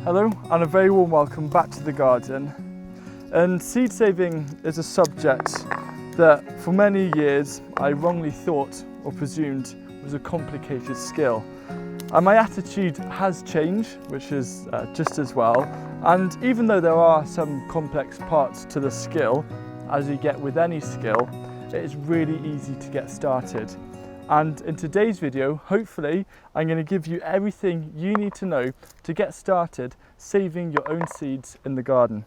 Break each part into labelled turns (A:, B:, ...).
A: Hello and a very warm welcome back to the garden. And seed saving is a subject that for many years I wrongly thought or presumed was a complicated skill. And my attitude has changed, which is just as well. And even though there are some complex parts to the skill, as you get with any skill, it is really easy to get started. And in today's video, hopefully, I'm going to give you everything you need to know to get started saving your own seeds in the garden.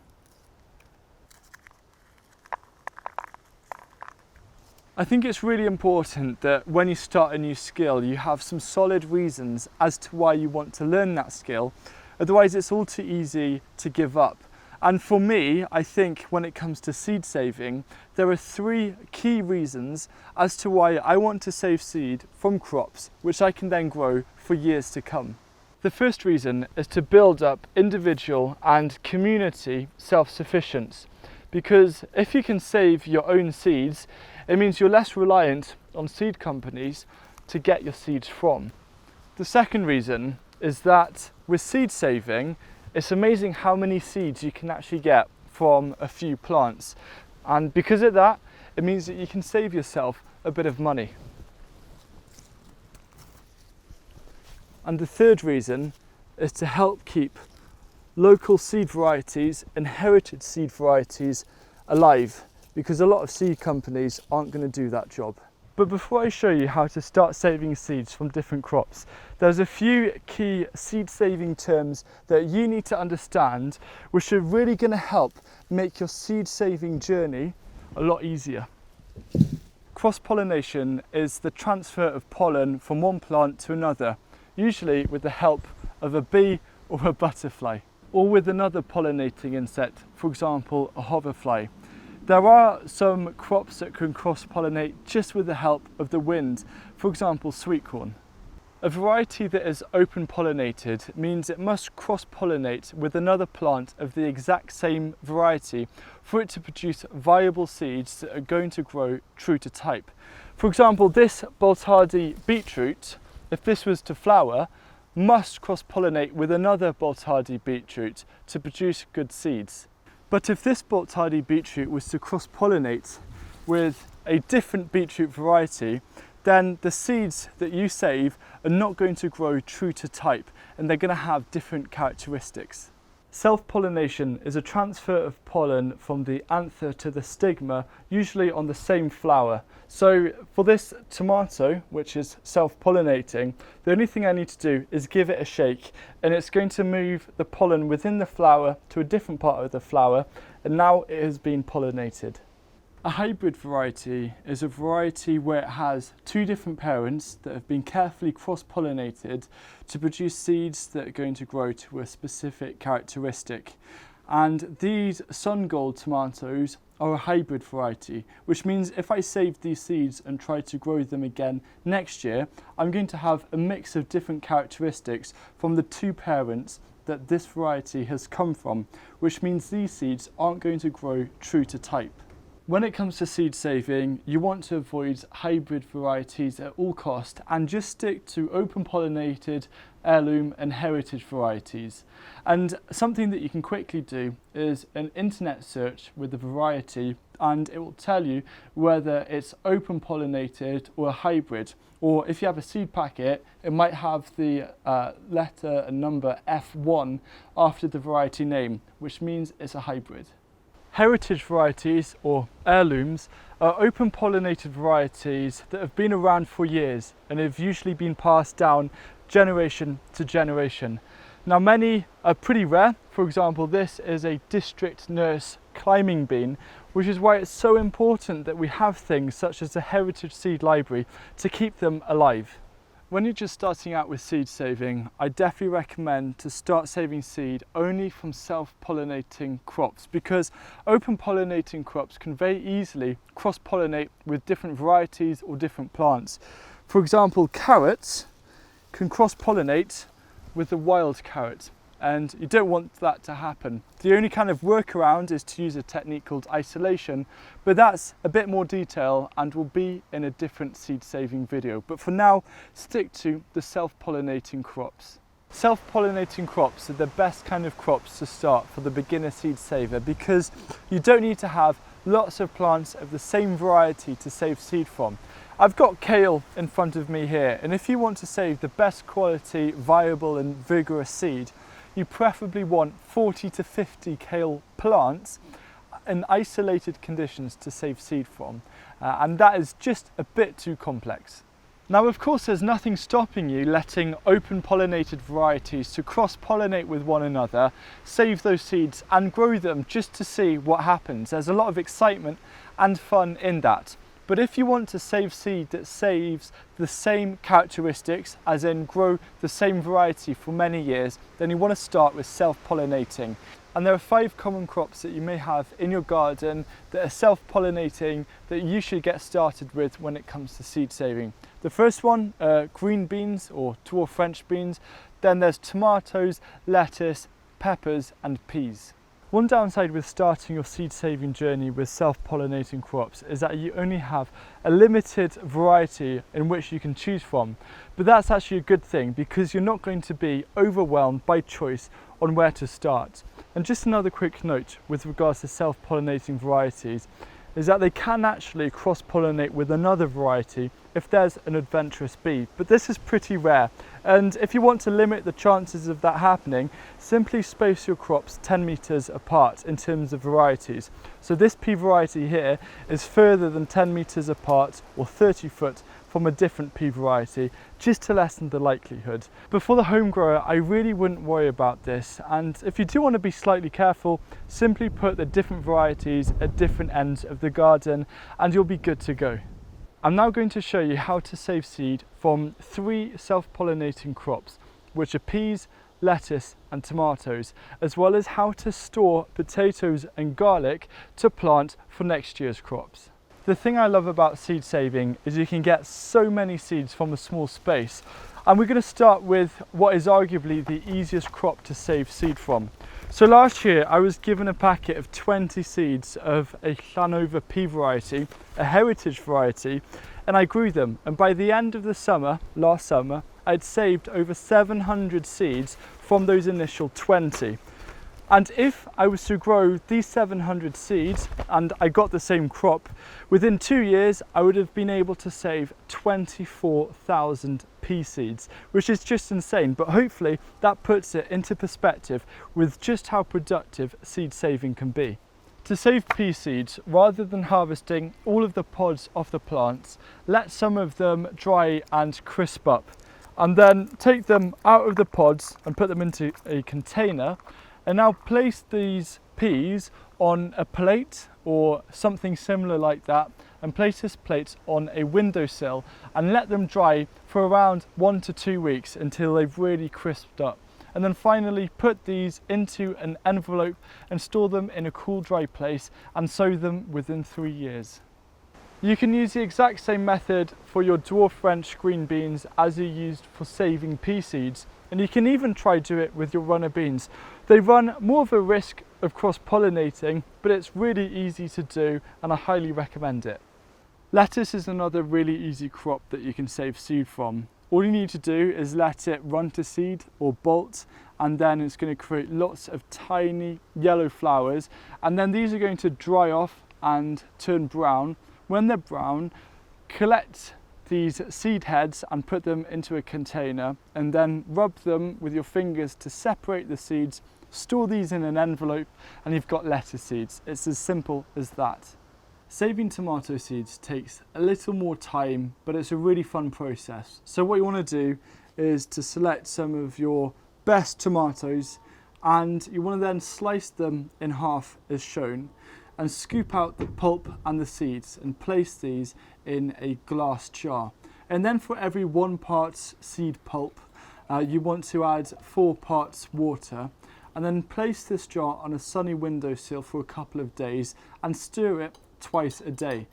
A: I think it's really important that when you start a new skill, you have some solid reasons as to why you want to learn that skill. Otherwise, it's all too easy to give up. And for me, I think when it comes to seed saving, there are three key reasons as to why I want to save seed from crops, which I can then grow for years to come. The first reason is to build up individual and community self-sufficiency, because if you can save your own seeds, it means you're less reliant on seed companies to get your seeds from. The second reason is that with seed saving, it's amazing how many seeds you can actually get from a few plants. And because of that, it means that you can save yourself a bit of money. And the third reason is to help keep local seed varieties and heritage seed varieties alive, because a lot of seed companies aren't going to do that job. But before I show you how to start saving seeds from different crops, there's a few key seed saving terms that you need to understand, which are really going to help make your seed saving journey a lot easier. Cross-pollination is the transfer of pollen from one plant to another, usually with the help of a bee or a butterfly, or with another pollinating insect, for example a hoverfly. There are some crops that can cross-pollinate just with the help of the wind, for example sweet corn. A variety that is open-pollinated means it must cross-pollinate with another plant of the exact same variety for it to produce viable seeds that are going to grow true to type. For example, this Boltardi beetroot, if this was to flower, must cross-pollinate with another Boltardi beetroot to produce good seeds. But if this Boltardi beetroot was to cross-pollinate with a different beetroot variety, then the seeds that you save are not going to grow true to type, and they're going to have different characteristics. Self-pollination is a transfer of pollen from the anther to the stigma, usually on the same flower. So for this tomato, which is self-pollinating, the only thing I need to do is give it a shake, and it's going to move the pollen within the flower to a different part of the flower, and now it has been pollinated. A hybrid variety is a variety where it has two different parents that have been carefully cross-pollinated to produce seeds that are going to grow to a specific characteristic. And these Sungold tomatoes are a hybrid variety, which means if I save these seeds and try to grow them again next year, I'm going to have a mix of different characteristics from the two parents that this variety has come from, which means these seeds aren't going to grow true to type. When it comes to seed saving, you want to avoid hybrid varieties at all costs and just stick to open pollinated, heirloom and heritage varieties. And something that you can quickly do is an internet search with the variety, and it will tell you whether it's open pollinated or a hybrid. Or if you have a seed packet, it might have the letter and number F1 after the variety name, which means it's a hybrid. Heritage varieties, or heirlooms, are open pollinated varieties that have been around for years and have usually been passed down generation to generation. Now many are pretty rare. For example, this is a district nurse climbing bean, which is why it's so important that we have things such as a heritage seed library to keep them alive. When you're just starting out with seed saving, I definitely recommend to start saving seed only from self-pollinating crops, because open pollinating crops can very easily cross-pollinate with different varieties or different plants. For example, carrots can cross-pollinate with the wild carrot, and you don't want that to happen. The only kind of workaround is to use a technique called isolation, but that's a bit more detail and will be in a different seed saving video. But for now, stick to the self-pollinating crops. Self-pollinating crops are the best kind of crops to start for the beginner seed saver because you don't need to have lots of plants of the same variety to save seed from. I've got kale in front of me here, and if you want to save the best quality, viable and vigorous seed, you preferably want 40 to 50 kale plants in isolated conditions to save seed from, and that is just a bit too complex. Now, of course, there's nothing stopping you letting open pollinated varieties to cross-pollinate with one another, save those seeds and grow them just to see what happens. There's a lot of excitement and fun in that. But if you want to save seed that saves the same characteristics, as in grow the same variety for many years, then you want to start with self-pollinating. And there are 5 common crops that you may have in your garden that are self-pollinating that you should get started with when it comes to seed saving. The first one, green beans or dwarf French beans. Then there's tomatoes, lettuce, peppers and peas. One downside with starting your seed saving journey with self-pollinating crops is that you only have a limited variety in which you can choose from. But that's actually a good thing because you're not going to be overwhelmed by choice on where to start. And just another quick note with regards to self-pollinating varieties is that they can actually cross-pollinate with another variety if there's an adventurous bee, but this is pretty rare. And if you want to limit the chances of that happening, simply space your crops 10 meters apart in terms of varieties. So this pea variety here is further than 10 meters apart or 30 foot from a different pea variety, just to lessen the likelihood. But for the home grower, I really wouldn't worry about this, and if you do want to be slightly careful, simply put the different varieties at different ends of the garden and you'll be good to go. I'm now going to show you how to save seed from 3 self-pollinating crops, which are peas, lettuce and tomatoes, as well as how to store potatoes and garlic to plant for next year's crops. The thing I love about seed saving is you can get so many seeds from a small space, and we're going to start with what is arguably the easiest crop to save seed from. So last year I was given a packet of 20 seeds of a Llanover pea variety, a heritage variety, and I grew them, and by the end of the summer, last summer, I'd saved over 700 seeds from those initial 20. And if I was to grow these 700 seeds and I got the same crop, within 2 years I would have been able to save 24,000 pea seeds, which is just insane, but hopefully that puts it into perspective with just how productive seed saving can be. To save pea seeds, rather than harvesting all of the pods off the plants, let some of them dry and crisp up, and then take them out of the pods and put them into a container. And now place these peas on a plate or something similar like that, and place this plate on a windowsill and let them dry for around 1 to 2 weeks until they've really crisped up. And then finally put these into an envelope and store them in a cool, dry place and sow them within 3 years. You can use the exact same method for your dwarf French green beans as you used for saving pea seeds, and you can even try do it with your runner beans. They run more of a risk of cross-pollinating, but it's really easy to do and I highly recommend it. Lettuce is another really easy crop that you can save seed from. All you need to do is let it run to seed or bolt, and then it's going to create lots of tiny yellow flowers, and then these are going to dry off and turn brown. When they're brown, collect these seed heads and put them into a container, and then rub them with your fingers to separate the seeds, store these in an envelope, and you've got lettuce seeds. It's as simple as that. Saving tomato seeds takes a little more time, but it's a really fun process. So what you want to do is to select some of your best tomatoes, and you want to then slice them in half as shown, and scoop out the pulp and the seeds and place these in a glass jar. And then for every 1 part seed pulp, you want to add 4 parts water, and then place this jar on a sunny windowsill for a couple of days and stir it twice a day.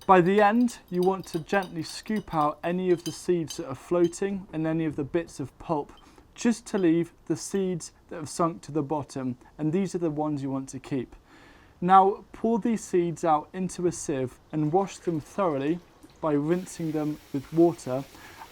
A: By the end, you want to gently scoop out any of the seeds that are floating and any of the bits of pulp, just to leave the seeds that have sunk to the bottom, and these are the ones you want to keep. Now pour these seeds out into a sieve and wash them thoroughly by rinsing them with water,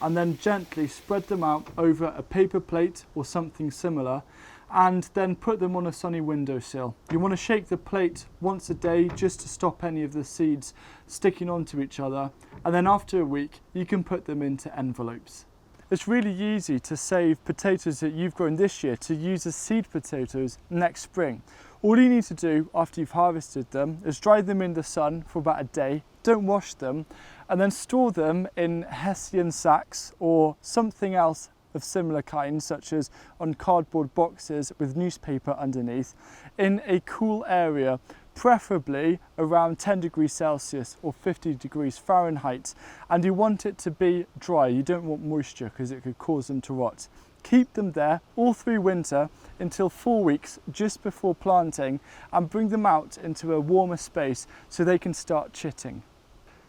A: and then gently spread them out over a paper plate or something similar, and then put them on a sunny windowsill. You want to shake the plate once a day just to stop any of the seeds sticking onto each other, and then after a week you can put them into envelopes. It's really easy to save potatoes that you've grown this year to use as seed potatoes next spring. All you need to do after you've harvested them is dry them in the sun for about a day, don't wash them, and then store them in Hessian sacks or something else of similar kind, such as on cardboard boxes with newspaper underneath, in a cool area, preferably around 10 degrees Celsius or 50 degrees Fahrenheit, and you want it to be dry. You don't want moisture because it could cause them to rot. Keep them there all through winter until 4 weeks just before planting, and bring them out into a warmer space so they can start chitting.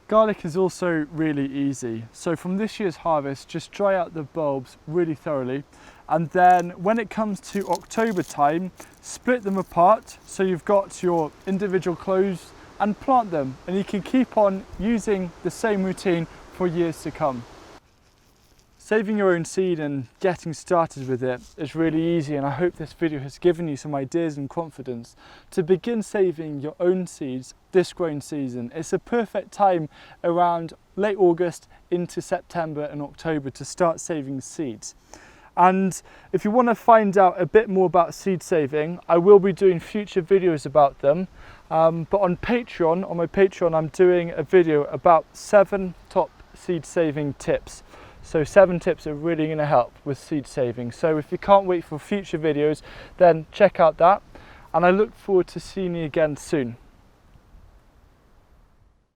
A: Garlic is also really easy. So from this year's harvest, just dry out the bulbs really thoroughly, and then when it comes to October time, split them apart so you've got your individual cloves, and plant them, and you can keep on using the same routine for years to come. Saving your own seed and getting started with it is really easy, and I hope this video has given you some ideas and confidence to begin saving your own seeds this growing season. It's a perfect time around late August into September and October to start saving seeds. And if you want to find out a bit more about seed saving, I will be doing future videos about them. But on my Patreon, I'm doing a video about 7 top seed saving tips. So 7 tips are really going to help with seed saving. So if you can't wait for future videos, then check out that. And I look forward to seeing you again soon.